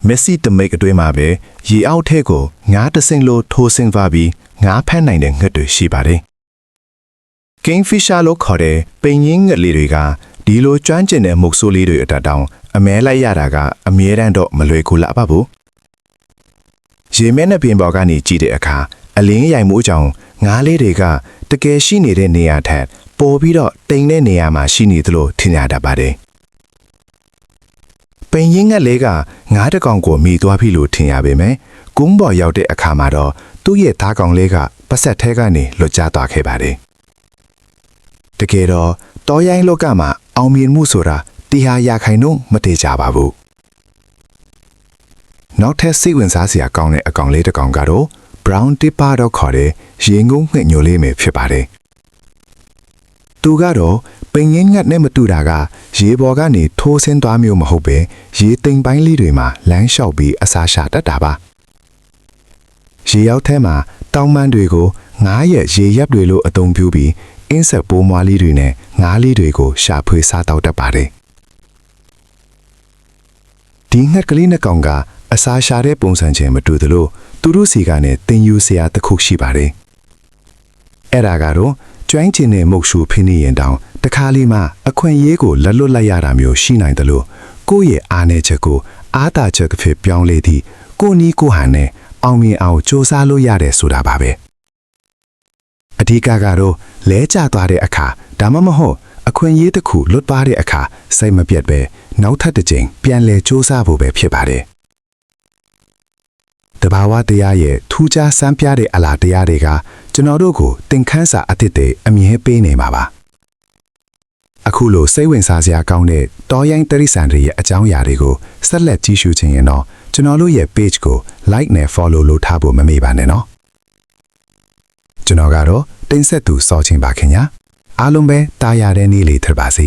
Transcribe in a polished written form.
မက်ဆီတမိတ်အတွင်းမှာပဲရေအောက်ထဲကိုငါးတစင်းလိုထိုးဆင်းသွားပြီးငါးဖမ်းနိုင်တဲ့ငှက်တွေရှိပါတယ်။ Kingfisher လို့ခေါ်တဲ့ပိန်ရင်းငှက်လေးတွေကဒီလိုကျွမ်းကျင်တဲ့မုတ်ဆိုးလေးတွေအတတောင်အမဲလိုက်ရတာကအမြဲတမ်းတော့မလွယ်ကူလာပါဘူး။ရေမဲနဲ့ပင်ပေါ်ကနေကြည့်တဲ့အခါအလင်းရိုင်မှုကြောင့်ငါးလေးတွေကတကယ်ရှိနေတဲ့နေရာထက်ပိုပြီးတော့တိမ်တဲ့နေရာမှာရှိနေသလိုထင်ရတတ်ပါတယ်။ပိန်ရင်းငှက်လေးကငါးတစ်ကောင်ကိုမိသွားပြီလို့ထင်ရပေမဲ့ကုန်းပေါ်ရောက်တဲ့အခါမှာတော့သူ့ရဲ့သားကောင်လေးကပစက်ထဲကနေလွတ်ကျသွားခဲ့ပါတယ်။တကယ်တော့တောရိုင်းလောကမှာအောင်မြင်မှုဆိုတာတရားရခိုင်နှုန်းမတည်ကြပါဘူး။နောက်ထပ်စိတ်ဝင်စားစရာကောင်းတဲ့အကောင်လေးတစ်ကောင်ကတော့ Brown Dipper တော့ခေါ်တဲ့ရေငုံငှက်ညိုလေးပဲဖြစ်ပါတယ်။သူကတော့ပိန်ရင်းငှက်နဲ့မတူတာကရေပေါ်ကနေထိုးဆင်းသွားမျိုးမဟုတ်ပဲရေသိမ်ပိုင်းလေးတွေမှာလမ်းလျှောက်ပြီးအစာရှာတတ်တာပါ။ရေရောက်ထဲမှာတောင်ပန်းတွေကိုငါးရဲ့ရေရပ်တွေလိုအသုံးပြုပြီးအင်းဆက်ပိုးမွားလေးတွေနဲ့ငါးလေးတွေကိုရှာဖွေစားတောက်တတ်ပါတယ်။ဒီငှက်ကလေးနှစ်ကောင်ကအစာရှာတဲ့ပုံစံချင်းမတူသလိုသူတို့စီကနေတင်ယူစရာတစ်ခုရှိပါတယ်။အဲ့ဒါကတော့ကျွမ်းကျင်တဲ့မုတ်ရှူဖိနေရင်တောင်တခါလေးမှအခွင့်အရေးကိုလက်လွတ်လိုက်ရတာမျိုးရှိနိုင်တယ်လို့ကိုယ့်ရဲ့အားနည်းချက်ကိုအားသာချက်တစ်ဖြစ်ပြောင်းလဲသည့်ကိုနီးကိုဟန်နဲ့အောင်မြင်အောင်စ조사လို့ရတယ်ဆိုတာပါပဲအဓိကကတော့လဲကျသွားတဲ့အခါဒါမှမဟုတ်အခွင့်အရေးတစ်ခုလွတ်ပါတဲ့အခါစိတ်မပြတ်ပဲနောက်ထပ်တစ်ကြိမ်ပြန်လဲစ조사ဖို့ပဲဖြစ်ပါတယ်တဘာဝတရားရဲ့ထူးခြားစမ်းပြတဲ့အလားတရားတွေကကျွန်တော်တို့ကိုသင်ခန်းစာအသစ်တွေအမြဲပေးနေမှာပါအခုလိုစိတ်ဝင်စားစရာကောင်းတဲ့တောရိုင်းတရိษံတွေရဲ့အကြောင်းအရာတွေကိုဆက်လက်ကြည့်ရှုခြင်းရင်တော့ကျွန်တော်တို့ရဲ့ page ကို like နဲ့ follow လုပ်ထားဖို့မမေ့ပါနဲ့နော်ကျွန်တော်ကတော့တင်ဆက်သူစောချင်းပါခင်ဗျာအားလုံးပဲတာယာတဲ့နေ့လေးထပ်ပါစေ